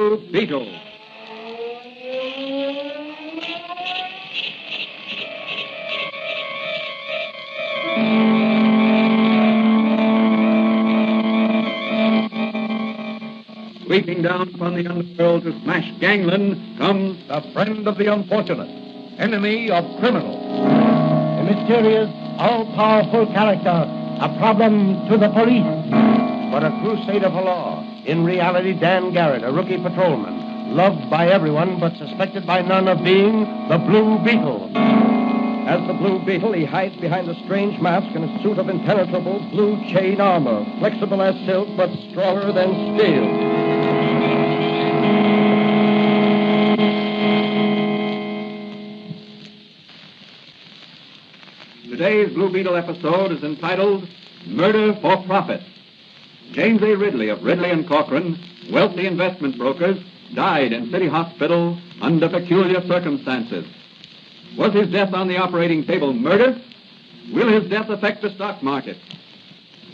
Blue Beetle. Sweeping down upon the underworld to smash gangland comes The friend of the unfortunate, enemy of criminals. A mysterious, all-powerful character, a problem to the police. But a crusader for law. In reality, Dan Garrett, a rookie patrolman, loved by everyone but suspected by none of being the Blue Beetle. As the Blue Beetle, he hides behind a strange mask and a suit of impenetrable blue chain armor, flexible as silk but stronger than steel. Today's Blue Beetle episode is entitled Murder for Profit. James A. Ridley of Ridley and Corcoran, wealthy investment brokers, died in City Hospital under peculiar circumstances. Was his death on the operating table murder? Will his death affect the stock market?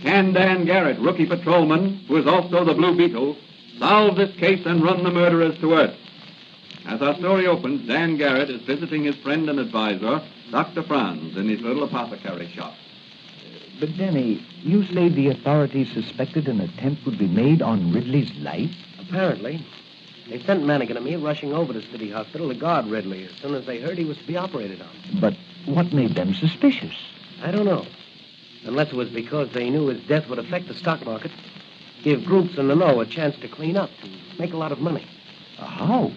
Can Dan Garrett, rookie patrolman, who is also the Blue Beetle, solve this case and run the murderers to earth? As our story opens, Dan Garrett is visiting his friend and advisor, Dr. Franz, in his little apothecary shop. But, Danny, you say the authorities suspected an attempt would be made on Ridley's life? Apparently. They sent Mannigan and me rushing over to City Hospital to guard Ridley as soon as they heard he was to be operated on. But what made them suspicious? I don't know. Unless it was because they knew his death would affect the stock market, give groups in the know a chance to clean up and make a lot of money. How?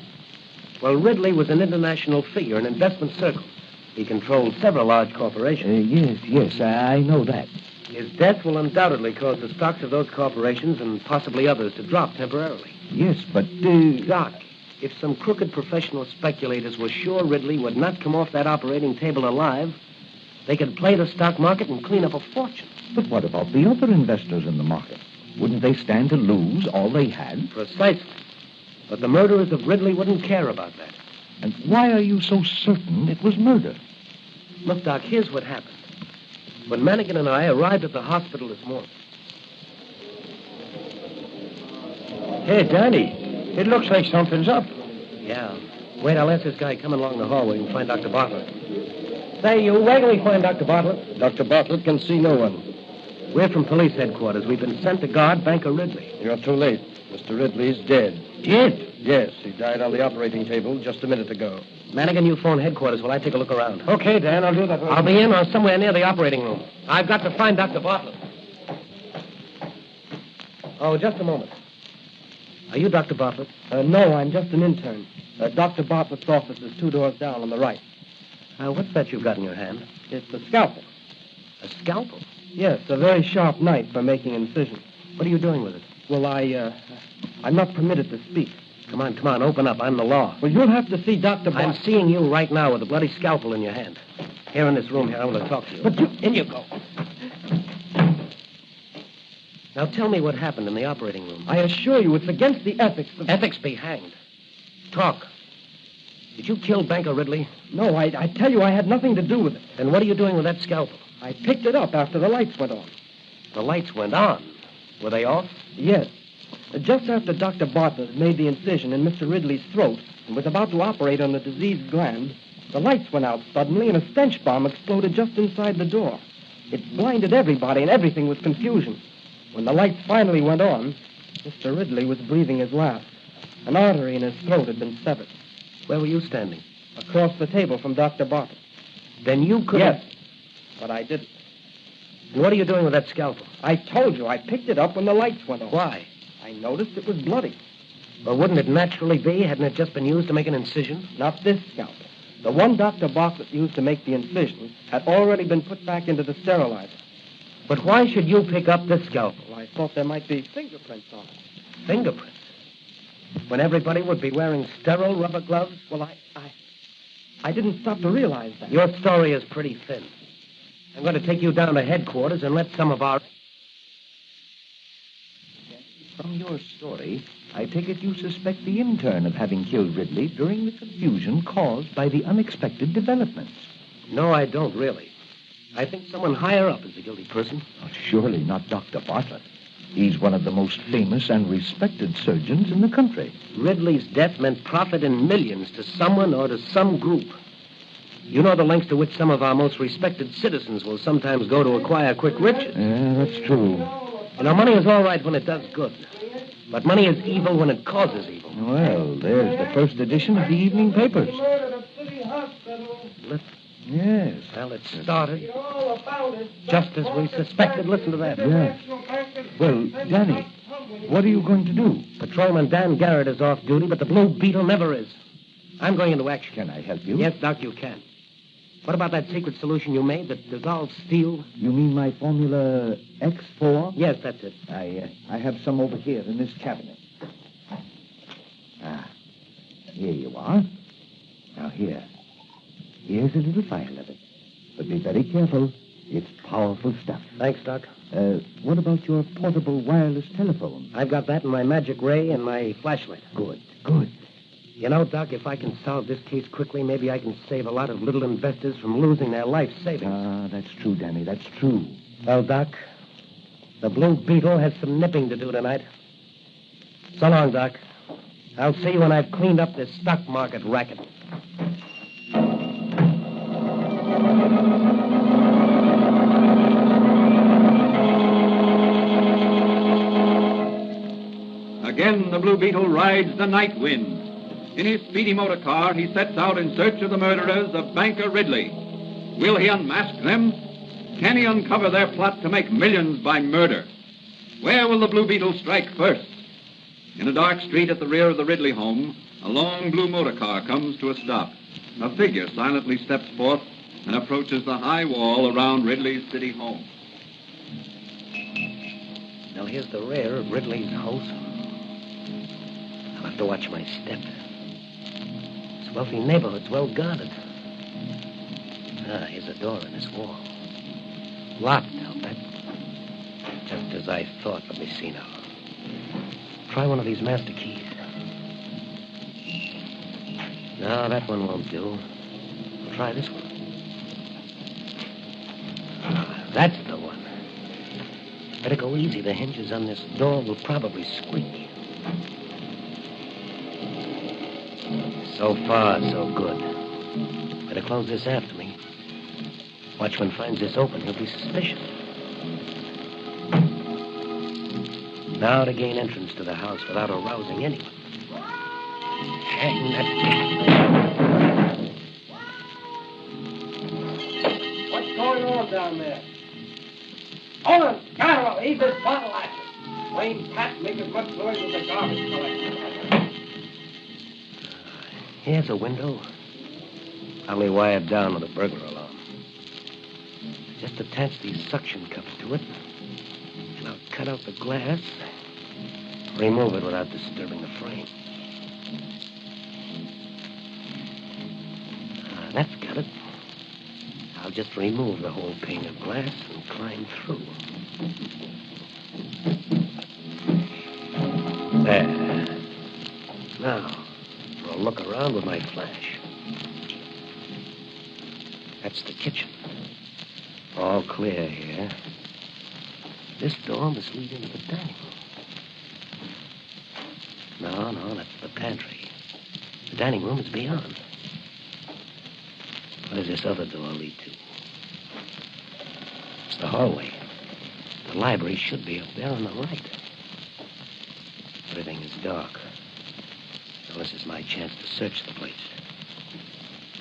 Well, Ridley was an international figure in investment circles. He controlled several large corporations. Yes, I know that. His death will undoubtedly cause the stocks of those corporations and possibly others to drop temporarily. Yes, but... Doc, if some crooked professional speculators were sure Ridley would not come off that operating table alive, they could play the stock market and clean up a fortune. But what about the other investors in the market? Wouldn't they stand to lose all they had? Precisely. But the murderers of Ridley wouldn't care about that. And why are you so certain it was murder? Look, Doc, here's what happened. When Mannigan and I arrived at the hospital this morning... Hey, Danny, it looks like something's up. Yeah. Wait, I'll ask this guy coming along the hallway and find Dr. Bartlett. Say, you, where can we find Dr. Bartlett? Dr. Bartlett can see no one. We're from police headquarters. We've been sent to guard Banker Ridley. You're too late. Mr. Ridley's dead. Dead? Yes, he died on the operating table just a minute ago. Mannigan, you phone headquarters while I take a look around. Okay, Dan, I'll do that. I'll be in or somewhere near the operating room. I've got to find Dr. Bartlett. Oh, just a moment. Are you Dr. Bartlett? No, I'm just an intern. Dr. Bartlett's office is 2 doors down on the right. What's that you've got in your hand? It's a scalpel. A scalpel? Yes, a very sharp knife for making incisions. What are you doing with it? Well, I'm not permitted to speak. Come on, open up. I'm the law. Well, you'll have to see Dr. I'm Bartlett. seeing you right now with a bloody scalpel in your hand. Here in this room here, I want to talk to you. But you... In you go. Now tell me what happened in the operating room. I assure you, it's against the ethics of... Ethics be hanged. Talk. Did you kill Banker Ridley? No, I tell you, I had nothing to do with it. Then what are you doing with that scalpel? I picked it up after the lights went on. The lights went on. Were they off? Yes. Just after Dr. Bartlett had made the incision in Mr. Ridley's throat and was about to operate on the diseased gland, the lights went out suddenly and a stench bomb exploded just inside the door. It blinded everybody and everything was confusion. When the lights finally went on, Mr. Ridley was breathing his last. An artery in his throat had been severed. Where were you standing? Across the table from Dr. Bartlett. Then you could... Yes, but I didn't. And what are you doing with that scalpel? I told you, I picked it up when the lights went on. Why? I noticed it was bloody. Well, wouldn't it naturally be, hadn't it just been used to make an incision? Not this scalpel. The one Dr. Bartlett used to make the incision had already been put back into the sterilizer. But why should you pick up this scalpel? Well, I thought there might be fingerprints on it. Fingerprints? When everybody would be wearing sterile rubber gloves? Well, I didn't stop to realize that. Your story is pretty thin. I'm going to take you down to headquarters and let some of our... From your story, I take it you suspect the intern of having killed Ridley during the confusion caused by the unexpected developments. No, I don't, really. I think someone higher up is the guilty person. Oh, surely not Dr. Bartlett. He's one of the most famous and respected surgeons in the country. Ridley's death meant profit in millions to someone or to some group. You know the lengths to which some of our most respected citizens will sometimes go to acquire quick riches. Yeah, that's true. You know, money is all right when it does good. But money is evil when it causes evil. Well, there's the first edition of the evening papers. Yes. Well, it started just as we suspected. Listen to that. Yeah. Well, Danny, what are you going to do? Patrolman Dan Garrett is off duty, but the Blue Beetle never is. I'm going into action. Can I help you? Yes, Doc, you can. What about that secret solution you made that dissolves steel? You mean my formula X4? Yes, that's it. I have some over here in this cabinet. Here you are. Now, here's a little vial of it. But be very careful. It's powerful stuff. Thanks, Doc. What about your portable wireless telephone? I've got that in my magic ray and my flashlight. Good. You know, Doc, if I can solve this case quickly, maybe I can save a lot of little investors from losing their life savings. That's true, Danny. That's true. Well, Doc, the Blue Beetle has some nipping to do tonight. So long, Doc. I'll see you when I've cleaned up this stock market racket. Again, the Blue Beetle rides the night wind. In his speedy motor car, he sets out in search of the murderers of banker Ridley. Will he unmask them? Can he uncover their plot to make millions by murder? Where will the Blue Beetle strike first? In a dark street at the rear of the Ridley home, a long blue motor car comes to a stop. A figure silently steps forth and approaches the high wall around Ridley's city home. Now, here's the rear of Ridley's house. I'll have to watch my step. This wealthy neighborhood's well guarded. Here's a door in this wall. Locked, I'll bet. Just as I thought. Let me see now. Try one of these master keys. No, that one won't do. I'll try this one. That's the one. Better go easy. The hinges on this door will probably squeak. So far, so good. Better close this after me. Watchman finds this open, he'll be suspicious. Now to gain entrance to the house without arousing anyone. Hang that... What's going on down there? Hold on, Carol, leave this bottle at you. Plain Pat make as much noise as a garbage collector. Here's a window. Probably wired down with a burglar alarm. Just attach these suction cups to it, and I'll cut out the glass, remove it without disturbing the frame. That's got it. I'll just remove the whole pane of glass and climb through. There. Now, I'll look around with my flash. That's the kitchen. All clear here. This door must lead into the dining room. No, that's the pantry. The dining room is beyond. What does this other door lead to? It's the hallway. The library should be up there on the right. Everything is dark. So this is my chance to search the place.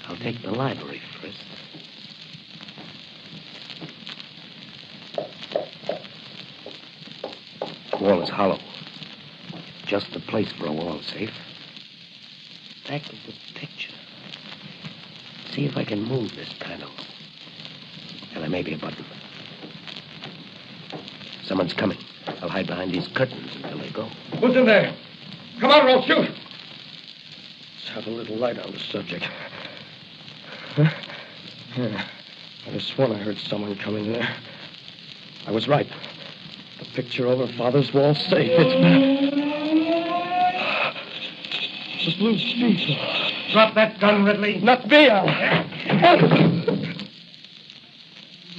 I'll take the library first. The wall is hollow. Just the place for a wall safe. Back of the picture. See if I can move this panel. And there may be a button. Someone's coming. I'll hide behind these curtains until they go. Who's in there? Come out or I'll shoot. Let's have a little light on the subject. Huh? Yeah. I just sworn I heard someone coming in there. I was right. The picture over Father's wall safe. It's the Blue Beetle. Drop that gun, Ridley. Not me.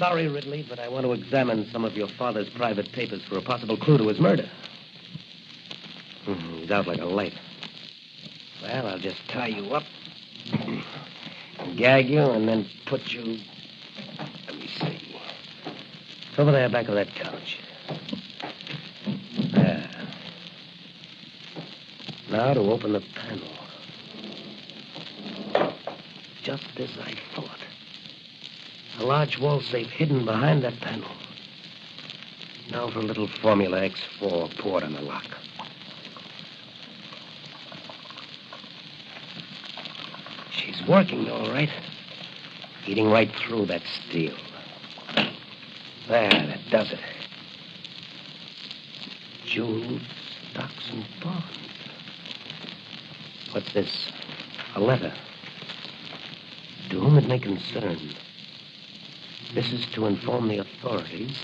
sorry, Ridley, but I want to examine some of your father's private papers for a possible clue to his murder. He's out like a light. Well, I'll just tie you up, gag you, and then put you... Let me see. It's over there, back of that couch. There. Now to open the panel. Just as I thought. A large wall safe hidden behind that panel. Now for a little Formula X4 poured on the lock. She's working, all right. Eating right through that steel. There, that does it. Jewels, stocks, and bonds. What's this? A letter. To whom it may concern. This is to inform the authorities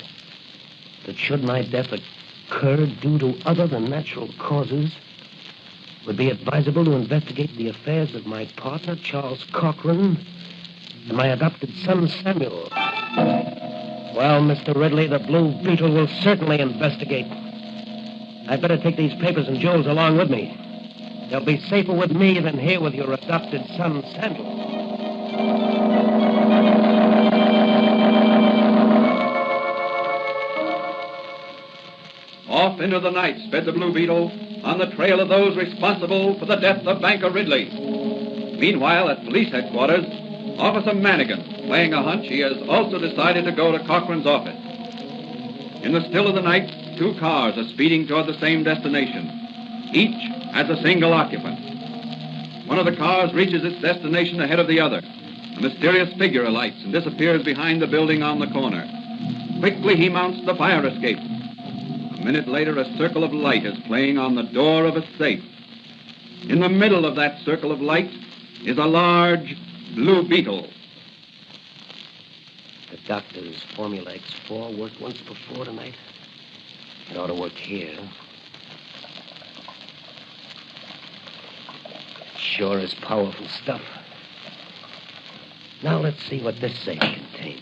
that should my death occur due to other than natural causes, it would be advisable to investigate the affairs of my partner, Charles Cochran, and my adopted son, Samuel. Well, Mr. Ridley, the Blue Beetle will certainly investigate. I'd better take these papers and jewels along with me. They'll be safer with me than here with your adopted son, Samuel. Off into the night sped the Blue Beetle on the trail of those responsible for the death of banker Ridley. Meanwhile, at police headquarters, Officer Manigan, playing a hunch, he has also decided to go to Cochran's office. In the still of the night, two cars are speeding toward the same destination. Each has a single occupant. One of the cars reaches its destination ahead of the other. A mysterious figure alights and disappears behind the building on the corner. Quickly, he mounts the fire escape. A minute later, a circle of light is playing on the door of a safe. In the middle of that circle of light is a large Blue Beetle. The doctor's Formula X4 worked once before tonight. It ought to work here. Sure is powerful stuff. Now let's see what this safe contains.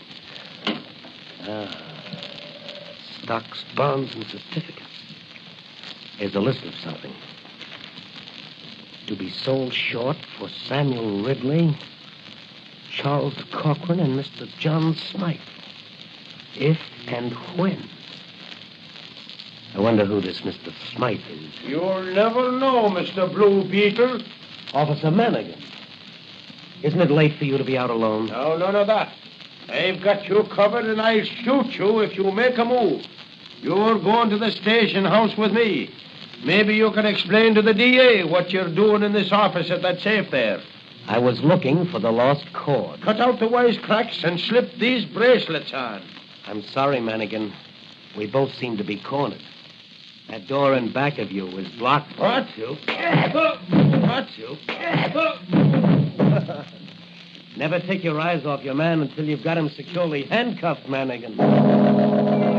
Stocks, bonds, and certificates. Here's a list of something. To be sold short for Samuel Ridley, Charles Cochran, and Mr. John Smythe. If and when. I wonder who this Mr. Smythe is. You'll never know, Mr. Blue Beetle. Officer Manigan. Isn't it late for you to be out alone? No, none of that. I've got you covered, and I'll shoot you if you make a move. You're going to the station house with me. Maybe you can explain to the DA what you're doing in this office at that safe there. I was looking for the lost cord. Cut out the wisecracks and slip these bracelets on. I'm sorry, Manigan. We both seem to be cornered. That door in back of you is blocked. What? What? Never take your eyes off your man until you've got him securely handcuffed, Manigan.